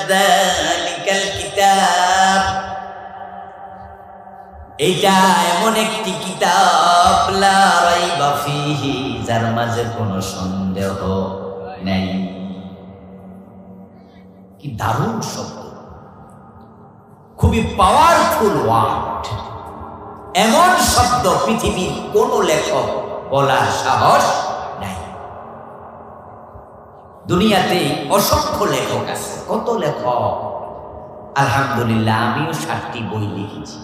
যালিকাল কিতাব, এইটা এমন একটি কিতাব লা রাইবা ফীহি, যার মাঝে কোনো সন্দেহ নেই। কি দারুণ শব্দ, খুবই পাওয়ারফুল ওয়ার্ড। এমন শব্দ পৃথিবীর কোন লেখক বলার সাহস নাই। দুনিয়াতে অসংখ্য লেখক আছে, কত লেখক। আলহামদুলিল্লাহ আমিও 7টি বই লিখেছি।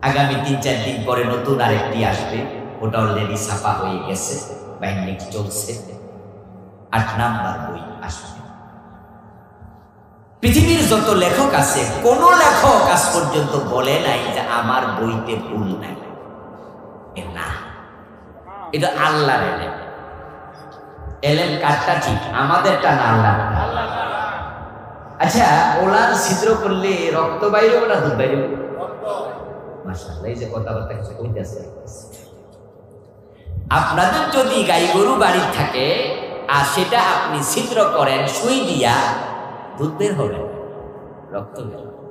আগামী 3-4 দিন পরে নতুন আরেকটি আসবে, ওটা অলরেডি ছাপা হয়ে গেছে, বাইন্ডিং চলছে। 8 নাম্বার বই আসবে। পৃথিবীর যত লেখক আছে, কোন লেখক আজ পর্যন্ত বলে নাই যে আমার বইতে ভুল নাই। না, এটা আল্লাহর এলেম। এলেম কারটা ঠিক, আমাদেরটা না আল্লাহ। আচ্ছা, ওলার ছিদ্র করলে রক্ত বাইরে না দুধ বাইরে? মাশাআল্লাহ, এই যে কথাবার্তা কিছু কইতেছে। আপনাদের যদি গাই গরু বাড়ির থাকে আর সেটা আপনি ছিদ্র করেন সুই দিয়া, দুধ বের হবে, রক্ত বের হবে।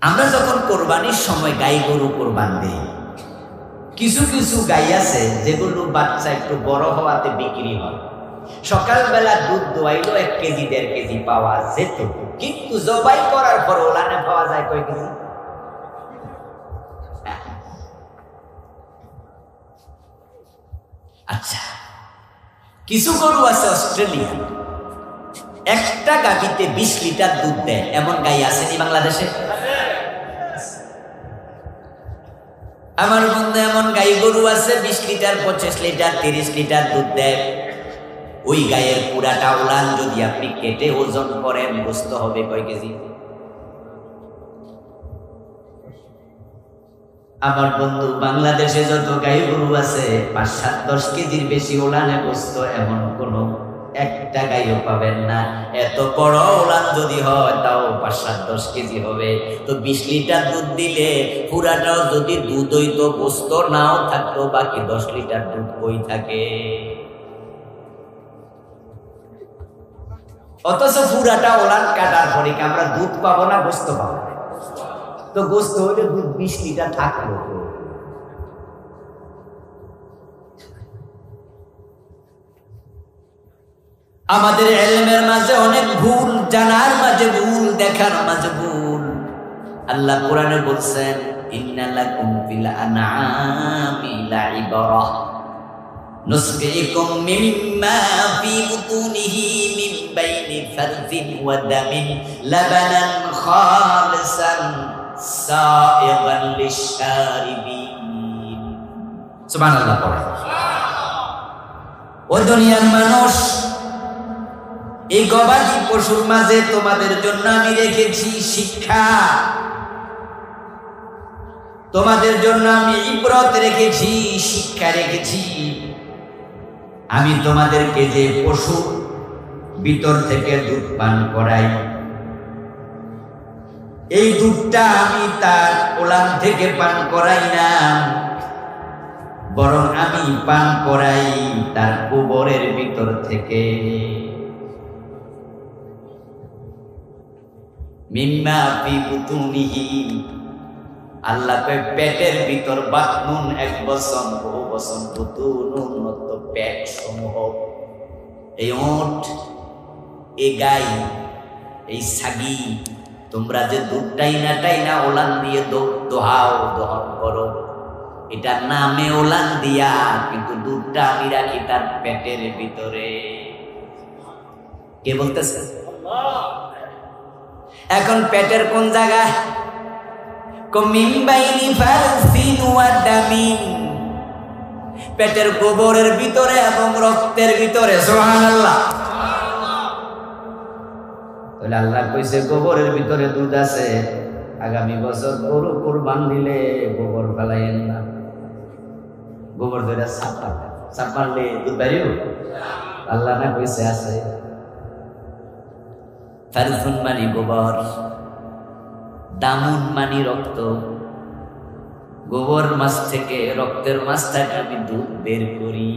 আমরা যখন কোরবানির সময় গাই গরু কোরবান দেই, কিছু কিছু গাই আছে যেগুলো বাচ্চা একটু বড় হওয়াতে বিক্রি হয়। সকালবেলা দুধ দোয়াইলো 1 কেজি 1.5 কেজি পাওয়া যেত, কিন্তু জবাই করার পর ওলানে পাওয়া যায় কয় কেজি? আচ্ছা, কিছু গরু আছে অস্ট্রেলিয়া, একটা গাভীতে 20 লিটার দুধ দেয়, এমন গাই আসেনি বাংলাদেশে? আমার বন্ধু এমন গাই গরু আছে 20 লিটার 25 লিটার 30 লিটার দুধ দেয়। ওই গায়ের পুরাটা উলান যদি আপনি কেটে ওজন করেন, বুঝতে হবে কয় কেজি? আমার বন্ধু বাংলাদেশে যত গাই গরু আছে 5-7-10 কেজির বেশি ওলানে বসত এমন কোন একটা গাইও পাবেন না। এত বড় ওলান যদি হয় তাও 5-7-10 কেজি হবে। তো 20 লিটার দুধ দিলে পুরাটাও যদি দুধ হইতো, বসত নাও থাকতো, বাকি 10 লিটার দুধ কই থাকে? অথচ পুরাটা ওলান কাটার পরে কি আমরা দুধ পাবো না গোস্ত পাবো? তো গোস্ত হইলে দুধ 20 লিটার থাকলো। আমাদের ইলমের মাঝে অনেক ভুল, জানার মাঝে ভুল, দেখার মাঝে ভুল। আল্লাহ কোরআনে বলছেন, ইন্না লাকুম ফিল আনআমি লাইবরাহ নুসকিকুম মিম্মা ফি বুতুনিহি মিন বাইনি ফারজিন ওয়া দামিন লাবানান খালিসান সাইগান লিশারিবিন। সুবহানাল্লাহ। ও দুনিয়ার মানুষ, এই গবাদি পশুর মাঝে তোমাদের জন্য আমি রেখেছি শিক্ষা, তোমাদের জন্য আমি ইবরত রেখেছি, শিক্ষা রেখেছি। আমি তোমাদেরকে যে পশুর ভিতর থেকে দুধ পান করাই, এই দুধটা আমি তার ওলান থেকে পান করাই না, বরং আমি পান করাই তার গোবরের ভিতর থেকে। মিম্মা ফি বুতুনিহি, আল্লাহ কয় পেটের ভিতর, বাতনুন 1 বচন, বহু বচন, বুতুনুন অর্থ পেট সমূহ। এই ওট, এই গাই, এই ছাগি, তোমরা যে দুধ টাইনা ওলান দিয়ে দোহাও, দহন করো, এটা নামে ওলান দিয়া, কিন্তু দুধটা আমি রাখি তার পেটের ভিতরে। কে বলতেছে? এখন পেটের কোন জায়গায়? মিন বাইনি ফারজিন ওয়া দামিন, পেটের গোবরের ভিতরে এবং রক্তের ভিতরে। সুবহানাল্লাহ। তাহলে আল্লাহ কইছে গোবরের ভিতরে দুধ আছে, আগামী বছর গরু কুরবান দিলে গোবর ফেলাইয়েন না, গোবর ধরে সাপ মারলে দুধ বেরিয়ে আল্লাহ না কইছে আছে। ফারজুন মানে গোবর, দামুন মানে রক্ত। গোবর মাছ থেকে, রক্তের মাছ থেকে আমি দুধ বের করি।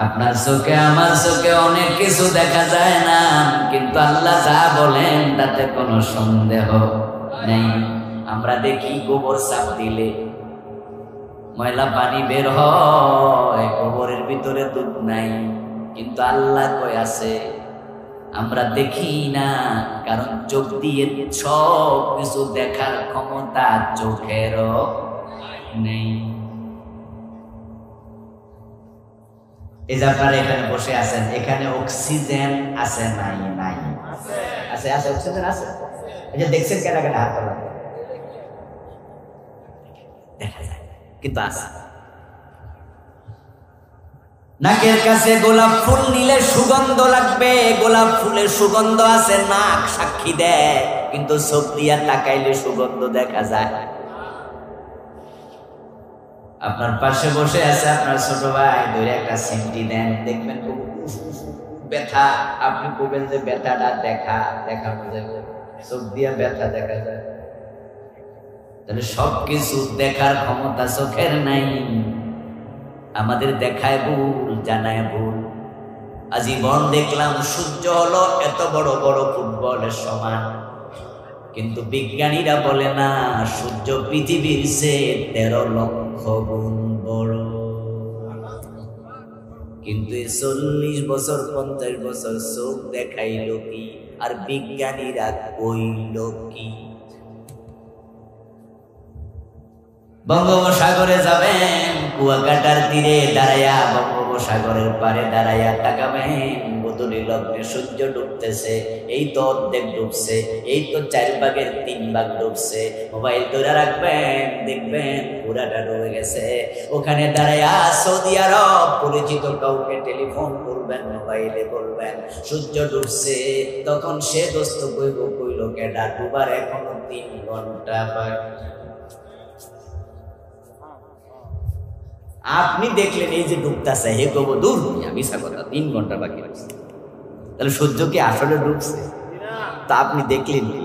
আপনার চোখে আমার চোখে অনেক কিছু দেখা যায় না, কিন্তু আল্লাহ যা বলেন তাতে কোনো সন্দেহ নেই। আমরা দেখি গোবর চাপ দিলে ময়লা পানি বের হয়, গোবরের ভিতরে দুধ নাই, কিন্তু আল্লাহ কই আছে আমরা দেখি না, কারণ চোখ দিয়ে সব কিছু দেখার ক্ষমতা চোখেরও নেই। এই যে আপনারা এখানে বসে আছেন, এখানে অক্সিজেন আছে নাই? নাই, আছে। আছে, অক্সিজেন আছে। এই যে দেখছেন কেন কেন হাত তোলা দেখা যায়, কিন্তু আছে। নাকের কাছে গোলাপ ফুল নিলে সুগন্ধ লাগবে, গোলাপ ফুলের সুগন্ধ আছে, নাক সাক্ষী দেয়, কিন্তু চোখ দিয়া তাকাইলে সুগন্ধ দেখা যায়। আপনার পাশে বসে আছে আপনার ছোট ভাই, ধরে একটা সিমটি দেন, দেখবেন ব্যথা, আপনি বলবেন যে ব্যথাটা দেখা বোঝা যায়, চোখ দিয়া ব্যথা দেখা যায়। তাহলে সবকিছু দেখার ক্ষমতা চোখের নাই, আমাদের দেখায় ভুল, জানায় ভুল। আজীবন দেখলাম সূর্য হলো এত বড় বড় ফুটবলের সমান, কিন্তু বিজ্ঞানীরা বলে না সূর্য পৃথিবীর চেয়ে 13 লক্ষ গুণ বড়। কিন্তু 40 বছর 50 বছর চোখ দেখাইল কি, আর বিজ্ঞানীরা কইল কি? বঙ্গোপসাগরে যাবেন, কুয়াকাটার তীরে দাঁড়াইয়া, বঙ্গোপসাগরের পারে দাঁড়াইয়া তাকাবেন, গোধূলি লগ্নে সূর্য ডুবতেছে, এই তো অর্ধেক ডুবছে, এই তো 4 ভাগের 3 ভাগ ডুবছে। মোবাইল ধরে রাখবেন, দেখবেন পুরাটা ডুবে গেছে। ওখানে দাঁড়াইয়া সৌদি আরব পরিচিত কাউকে টেলিফোন করবেন, মোবাইলে বলবেন সূর্য ডুবছে, তখন সে দোস্ত কইল কেডা, ডুবার এখনো 3 ঘন্টা বাকি। আপনি দেখলেন এই যে ডুবতেছে, হে কব দূর মিশা কথা, 3 ঘন্টা বাকি আছে। তাহলে সূর্য কি আসলে ডুবছে? তা আপনি দেখলেন কি?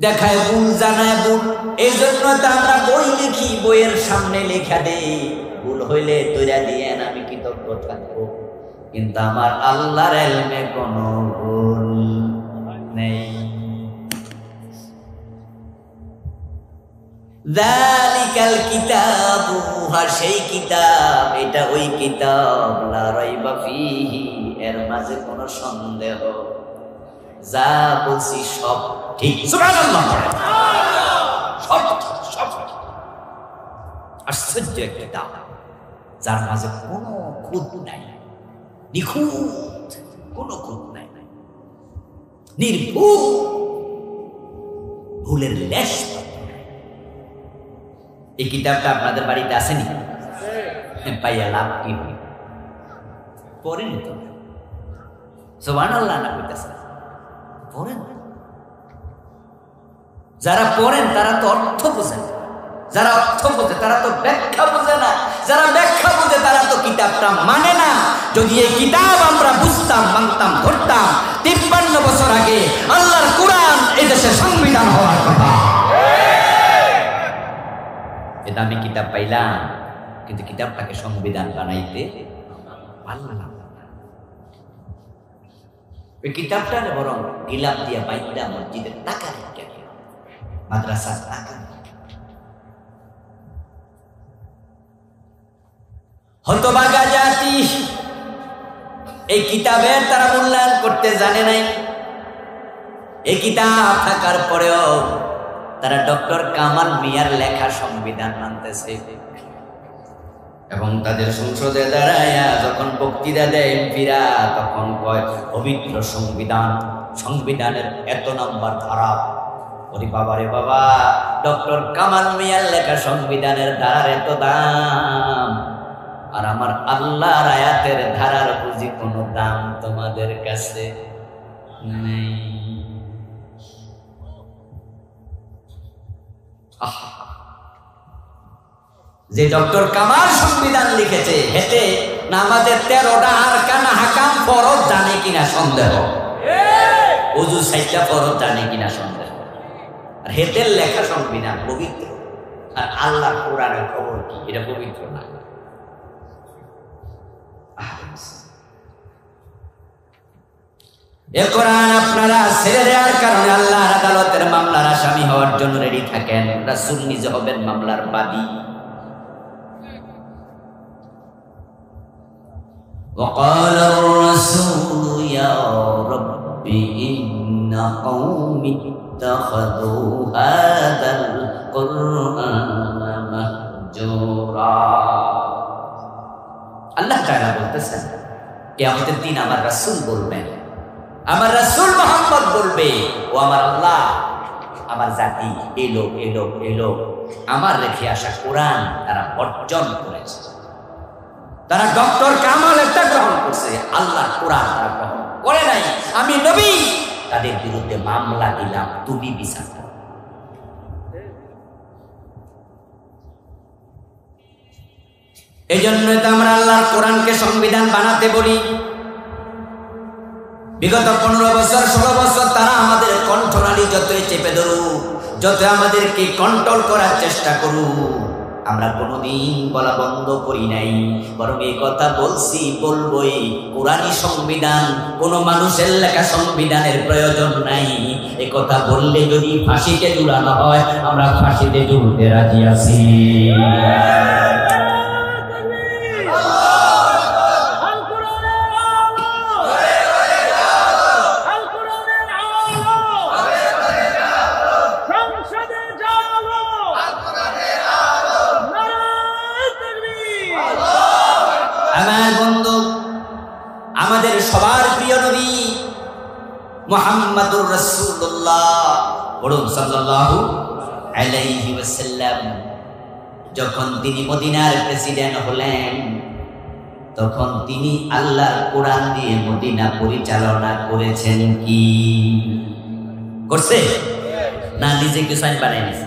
দেখায় ভুল, জানায় ভুল। এই জন্য তো আমরা বই লিখি, বইয়ের সামনে লেখা দেই, ভুল হইলে তৈরা দিয়েন, আমি কৃতজ্ঞ থাকবো। কিন্তু আমার আল্লাহর ইলমে কোনো ভুল নেই। যালিকাল কিতাবু, সেই কিতাব, এটা ওই কিতাব, লা রাইবা ফিহি, এর মাঝে কোনো সন্দেহ, যা বলছি সব ঠিক। সুবহানাল্লাহ, সব সব আশ্চর্য কিতাব, যার মাঝে কোনো খুঁত নাই, নিখুঁত, কোনো খুঁত নাই, নির্ভুল, ভুলের লেশ। এই কিতাবটা আপনাদের বাড়িতে আসেনি? পাইয়া লাভ কি? পড়েনি তো? সুবহানাল্লাহ না কইতাছে, পড়েন। যারা পড়েন তারা তো অর্থ বোঝেন, যারা অর্থ বোঝে তারা তো ব্যাখ্যা বোঝে না, যারা ব্যাখ্যা বোঝে তারা তো কিতাবটা মানে না। যদি এই কিতাব আমরা বুঝতাম, মানতাম, ধরতাম, 53 বছর আগে আল্লাহর কোরআন এই দেশে সংবিধান হওয়ার কথা। দামি কিতাব পাইলাম, কিন্তু কিতাবটাকে সংবিধান বানাইতে পারলাম না। ওই কিতাবটা বরং গিলাপ দিয়া বাইন্দা মসজিদের টাকা রেখে, মাদ্রাসার টাকা। হতভাগা জাতি, এই কিতাবের তারা মূল্যায়ন করতে জানে নাই। এই কিতাব থাকার পরেও তারা ডক্টর কামাল মিয়ার লেখা সংবিধান মানতেছে, এবং তাদের সংসদে দাঁড়ায়া যখন বক্তৃতা দেয় এমপিরা, তখন কয় পবিত্র সংবিধান, সংবিধানের এত নাম্বার ধারা। ওরে বাবা রে বাবা, ডক্টর কামাল মিয়ার লেখা সংবিধানের ধারার এত দাম, আর আমার আল্লাহর আয়াতের ধারার বুঝি কোনো দাম তোমাদের কাছে নেই। যে ডক্টর কামাল সংবিধান লিখেছে, হেতে নামাজের 13টা আরকান হাকাম ফরজ জানে কিনা সন্দেহ, ওযু 6টা ফরজ জানে কিনা সন্দেহ। আর হেতের লেখা সংবিধান পবিত্র, আর আল্লাহ কোরআনের খবর কি? এটা পবিত্র না। এ কোরআন আপনারা ছেড়ে দেওয়ার কারণে আল্লাহর আদালতের মামলার আসামি হওয়ার জন্য রেডি থাকেন। রাসূল নিজে হবেন মামলার বাদী। وقال الرسول يا رب إن قومي اتخذوا هذا القرآن مهجورا। আল্লাহ তাআলা বলতেছেন কিয়ামতের দিন আমার রাসূল বলবেন, আমার রাসূল মুহাম্মদ বলবে, ও আমার আল্লাহ, আমার জাতি এলো এলো এলো আমার রেখে আসা কোরআন তারা বর্জন করেছে, তারা ডক্টর কামাল একটা গ্রহণ করছে, আল্লাহ কোরআন তারা গ্রহণ করে নাই। আমি নবী তাদের বিরুদ্ধে মামলা দিলাম, তুমি বিচার করো। এই জন্যই তো আমরা আল্লাহর কোরআনকে সংবিধান বানাতে বলি। বিগত 15 বছর 16 বছর তারা আমাদের কণ্ঠনালী যতই চেপে ধরুক, যত আমাদেরকে কন্ট্রোল করার চেষ্টা করুক, আমরা কোনোদিন বলা বন্ধ করি নাই, বরং এই কথা বলছি, বলবই। কোরআনী সংবিধান কোন মানুষের লেখা সংবিধানের প্রয়োজন নাই। এই কথা বললে যদি ফাঁসিতে ঝুলানো হয়, আমরা ফাঁসিতে ঝুলতে রাজি আছি। আমাদের সবার প্রিয় নবী মুহাম্মাদুর রাসূলুল্লাহ সাল্লাল্লাহু আলাইহি ওয়াসাল্লাম যখন তিনি মদিনার প্রেসিডেন্ট হলেন, তখন তিনি আল্লাহর কোরআন দিয়ে মদিনা পরিচালনা করেছেন। কি করছে? না নিজে কিছু আইন বানাই নিছে?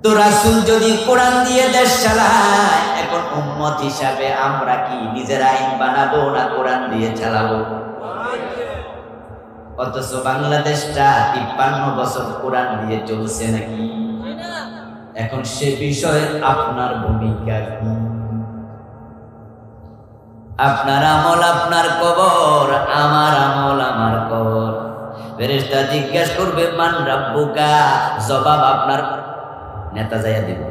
তো রাসূল যদি কোরআন দিয়ে দেশ চালায়, এখন উম্মত হিসাবে আমরা কি নিজের আইন বানাবো না কোরআন দিয়ে চালাবো? অথচ বাংলাদেশটা 53 বছর কোরআন দিয়ে চলছে নাকি? এখন সে বিষয়ে আপনার ভূমিকা কি? আপনার আমল আপনার কবর, আমার আমল আমার কবর। ফেরেশতা জিজ্ঞাসা করবে মান রাব্বুকা, জবাব আপনার নেতা যাইয়া দিব।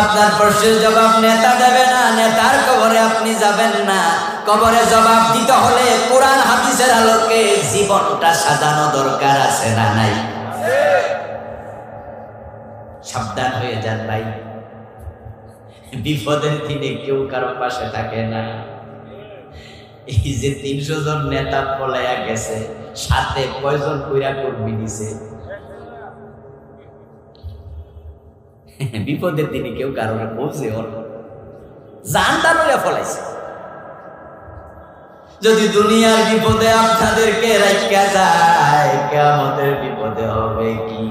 আপনার প্রশ্নের জবাব নেতা দেবে না, নেতার কবরে আপনি যাবেন না। কবরে জবাব দিতে হলে কোরআন হাদিসের আলোকে জীবনটা সাজানো দরকার আছে না নাই? সাবধান হয়ে যান ভাই, বিপদের দিনে কেউ কারো পাশে থাকে না। এই যে 300 জন নেতা পলাইয়া গেছে, সাথে কয়জন কইরা কর্মী দিছে? বিপদের দিনে কেউ কারণে পৌঁছে জানটা লইয়া ফলাইছে। যদি দুনিয়ার বিপদে আপনাদেরকে রাখা যায়, কিয়ামতের বিপদে হবে কি?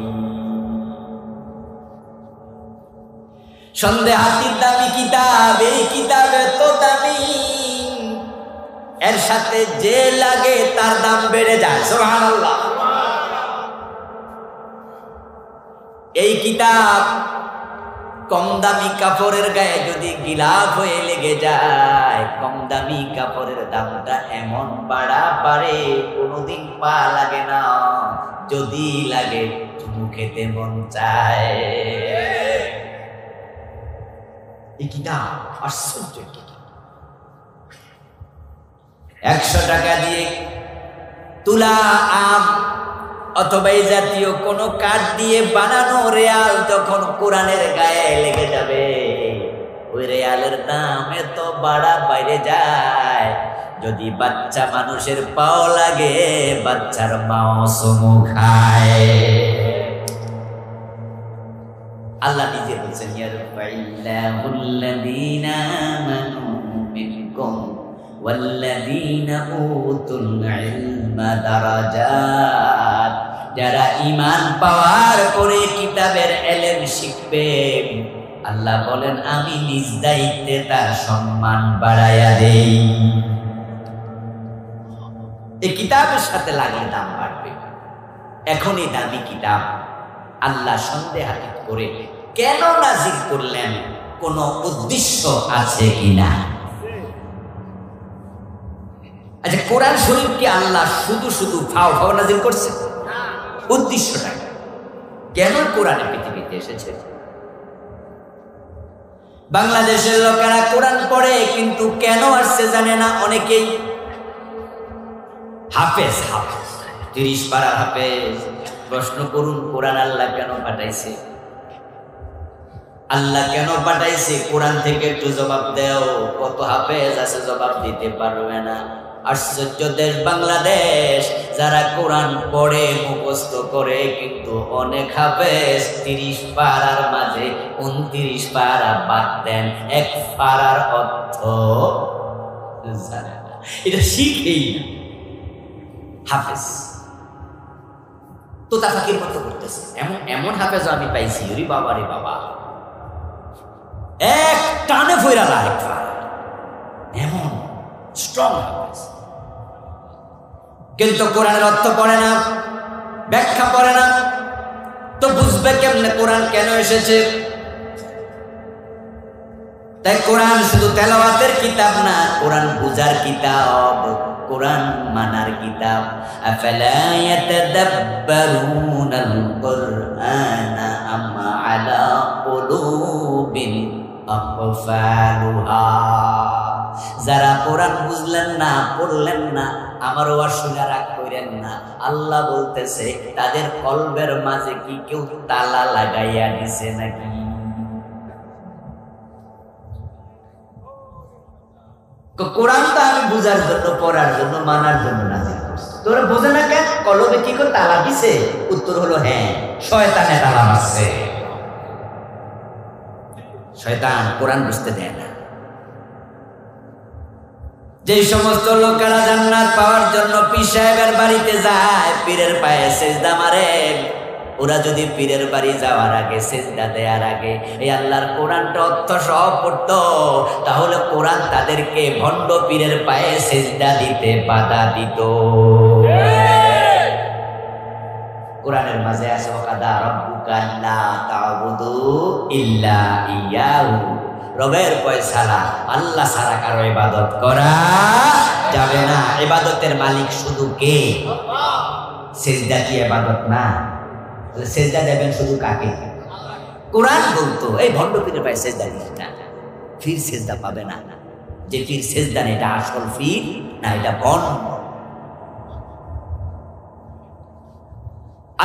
সন্দেহাতীত দামি কিতাব, এই কিতাবে তো দামি, এর সাথে যে লাগে তার দাম বেড়ে যায়। সুবহানাল্লাহ। এই কিতাব কম দামি কাপড়ের গায়ে যদি গিলাফ হয়ে লেগে যায়, কম দামি কাপড়ের দামটা এমন বাড়া পারে কোনোদিন পা লাগে না, যদি লাগে চুমু খেতে মন চায়। এই কিতাব আশ্চর্য কিতাব। 100 টাকা দিয়ে তুলা আম অথবা এই জাতীয় কোন কাঠ দিয়ে বানানো রেয়াল যখন কোরআনের গায়ে লেগে যাবে, ওই রেয়ালের দাম এত বাড়া বাইরে যায়, যদি বাচ্চা মানুষের পাও লাগে বাচ্চার মাও চুমু খায়। আল্লাহ নিজে বলছেন ইয়ারফাইল্লাহুল্লাযীনা আমানু মিনকুম ওয়াল্লাযীনা উতুল ইলমা দারাজাত। যারা ঈমান পাওয়ার পরে কিতাবের ইলম শিখবে, আল্লাহ বলেন আমি নিজ দায়িত্বে তার সম্মান বাড়ায়া দেই। এই কিতাবের সাথে লাগলে দাম বাড়বে। এখনই দামি কিতাব আল্লাহ সন্দেহাতীত করে কেন নাজিল করলেন, কোন উদ্দেশ্য আছে কিনা? আচ্ছা, কোরআন শরীফ কি আল্লাহ শুধু শুধু ফাও ফাও নাজিল করছে? উদ্দেশ্যটা কেন কোরআনে পৃথিবীতে এসেছে? বাংলাদেশের লোকেরা কোরআন পড়ে কিন্তু কেন আসছে জানে না অনেকেই। হাফেজ হাফেজ 30 পারা হাফেজ। প্রশ্ন করুন, কোরআন আল্লাহ কেন পাঠাইছে? আল্লাহ কেন পাঠাইছে? কোরআন থেকে একটু জবাব দেও। কত হাফেজ আছে জবাব দিতে পারবে না। আশ্চর্য দেশ বাংলাদেশ, যারা কোরআন পড়ে মুখস্থ করে কিন্তু অনেক হাফেজ 30 পারার মাঝে 29 পারা বাদ দেন, 1 পারার অর্থ জানে না, এটা শিখেই না। হাফেজ তো তাফাকির মতো করতেছে। এমন হাফেজ আমি পাইছি, ওরে বাবা রে বাবা, এক টানে ফইরা লাইক এমন স্ট্রং হাফেজ, কিন্তু কোরআনের অর্থ পড়ে না, ব্যাখ্যা পড়ে না। তো বুঝবে কেমনে কোরআন কেন এসেছে? তাই কোরআন শুধু তেলাওয়াতের কিতাব না, কোরআন বুঝার কিতাব, কোরআন মানার কিতাব। আফালা ইয়াতাদাব্বারুনাল কুরআনা আম আলা কুলুবিন আকফালুহা। যারা কোরআন বুঝলেন না, পড়লেন না, আমারও অসুবিধা রাগ করেন না। আল্লাহ বলতেছে তাদের কলবের মাঝে কি কেউ তালা লাগাইয়া দিছে নাকি? কোরআন তো আমি বুঝার জন্য, পড়ার জন্য, মানার জন্য নাজিল করছি। তোরা বোঝে না কেন? কলবে কি করে তালা দিছে? উত্তর হলো হ্যাঁ, শয়তানে তালা মারছে। শয়তান কোরআন বুঝতে দেয় না। যে সমস্ত লোকেরা জান্নাত পাওয়ার জন্য পীর সাহেবের বাড়িতে যায়, পীরের পায়ে সেজদা মারে, ওরা যদি পীরের বাড়ি যাওয়ার আগে, সেজদা দেওয়ার আগে এই আল্লাহর কোরআনটা অর্থ সহ পড়তো, তাহলে কোরআন তাদেরকে ভণ্ড পীরের পায়ে সেজদা দিতে বাধা দিত। কোরআনের মাঝে আছে ওয়াকাদা রাব্বুকা আল্লা তা'বুদু ইল্লা ইয়াহু, রবের ফয়সালা আল্লাহ ছাড়া কারো ইবাদত করা যাবে না। ইবাদতের মালিক শুধু কে? সেজদা কি ইবাদত না? তাহলে সেজদা দেবেন শুধু কাকে? কোরআন বলতো এই ভণ্ড পীরের পায়ে সেজদা দিস না, ফির সেজদা পাবে না। যে পীর সেজদা না, এটা আসল পীর না, এটা ভণ্ড।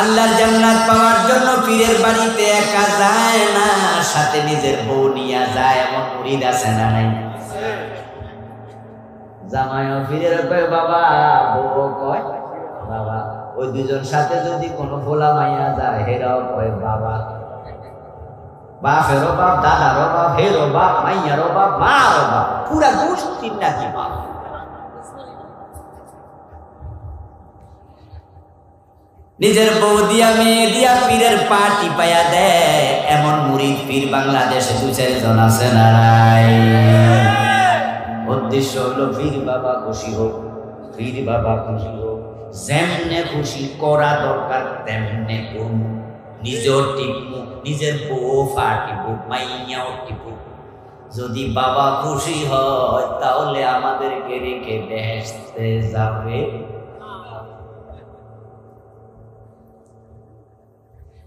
আল্লাহর জান্নাত পাওয়ার জন্য পীরের বাড়িতে একা যায় না, সাথে নিজের বউ নিয়ে যায়। এমন মুরিদ আছে না নাই? জামাইও পীরের কয় বাবা, বউ কয় বাবা। ওই দুজন সাথে যদি কোনো ভোলা মাইয়া যায়, হেরাও কয় বাবা। বাপেরও বাপ, দাদারও বাপ, হেরো বাপ, মাইয়ারও বাপ, মারও বাপ, পুরা গোষ্ঠীর নাকি বাপ। নিজের বউ দিয়া মেয়ে দিয়া পীরের পা টিপাইয়া দেয়, এমন মুরিদ পীর বাংলাদেশে 2-4 জন আছে না নাই? উদ্দেশ্য হলো পীর বাবা খুশি হোক, পীর বাবা খুশি হোক। যেমনে খুশি করা দরকার তেমনে করুন। নিজেও টিপু, নিজের বউ পা টিপুক, মাইয়াও টিপুক। যদি বাবা খুশি হয় তাহলে আমাদেরকে রেখে বেহেশতে যাবে।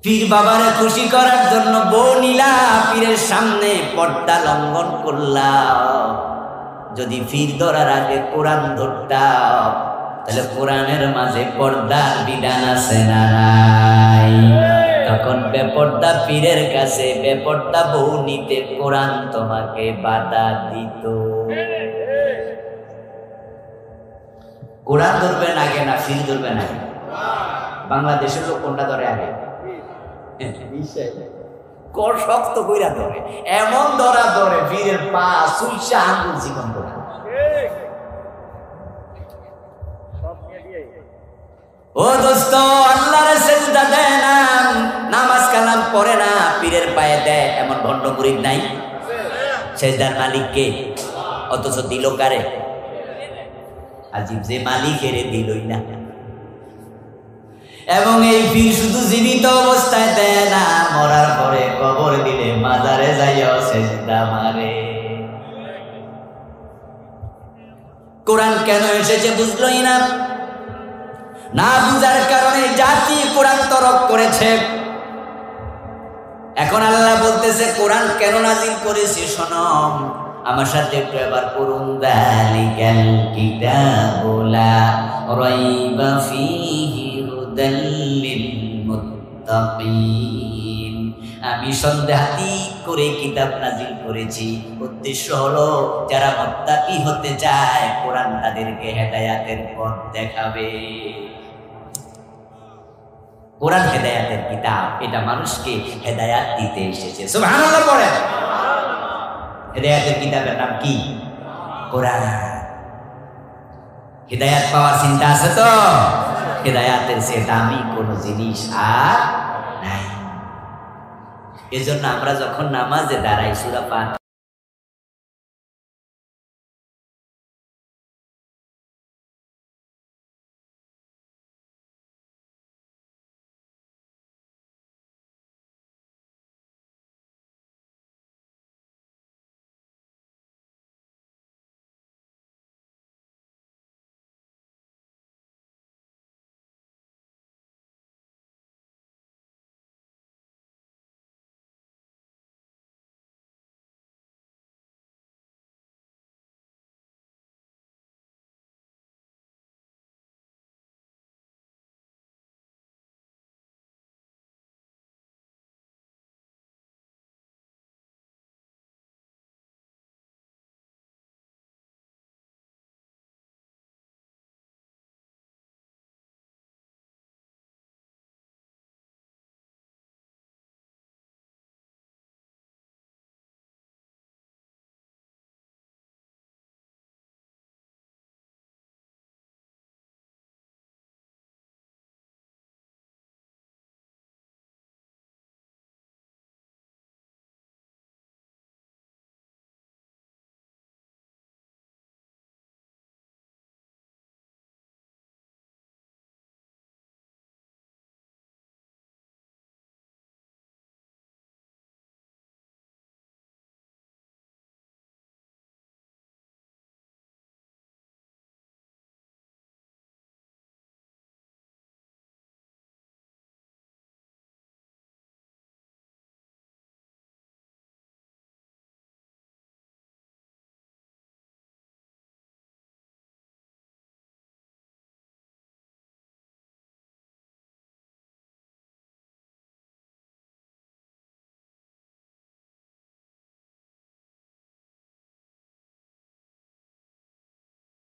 পীর বাবারে খুশি করার জন্য বউ নিলা, পীরের সামনে পর্দা লঙ্ঘন করলা। যদি পীর ধরার আগে কোরআন ধরতাম, তাহলে কোরআনের মাঝে পর্দার বিধান আছে না নাই? তখন বেপর্দা পীরের কাছে বেপর্দা বউ নিতে কোরআন তোমাকে বাধা দিত। কোরআন ধরবেন আগে না পীর ধরবেন আগে? বাংলাদেশের লোক কোনটা ধরে আগে? কর শক্ত কইরা ধরে, এমন ধরা ধরে পীরের পা সুইসা আঙ্গুল চিকন করে। ও দোস্ত, আল্লাহর সেজদা দেয় না, নামাজ কালাম পড়ে না, পীরের পায়ে দেয়, এমন ভণ্ড মুরিদ নাই? সেজদার মালিক কে? অথচ দিল কারে? আজিব, যে মালিক এরে দিলই না। এবং এই পীর শুধু জীবিত অবস্থায় দেয় না, মরার পরে কবর দিলে মাজারে যাইয়া সেজদা মারে। কোরআন কেন এসেছে বুঝলই না, না বুঝার কারণে জাতি কোরআন তরক করেছে। এখন আল্লাহ বলতেছে কোরআন কেন নাজিল করেছি শোনো, আমার সাথে একটু এবার পড়ুন। যালিকাল কিতাবু লা রাইবা ফীহি হুদাল লিল মুত্তাকিন। আমি সন্দেহাতীত করে কিতাব নাজিল করেছি, উদ্দেশ্য হলো যারা মুত্তাকি হতে চায় কোরআন তাদেরকে হেদায়েতের পথ দেখাবে। কোরআন হেদায়েতের কিতাব, এটা মানুষকে হেদায়েত দিতে এসেছে। সুবহানাল্লাহ পড়েন। হেদায়েতের কিতাবের নাম কি? কোরআন। হেদায়েত পাওয়ার চিন্তা আছে তো? হেদায়েতের চেয়ে দামি কোনো জিনিস আর নাই। এজন্য আমরা যখন নামাজে দাঁড়াই সূরা ফাতিহা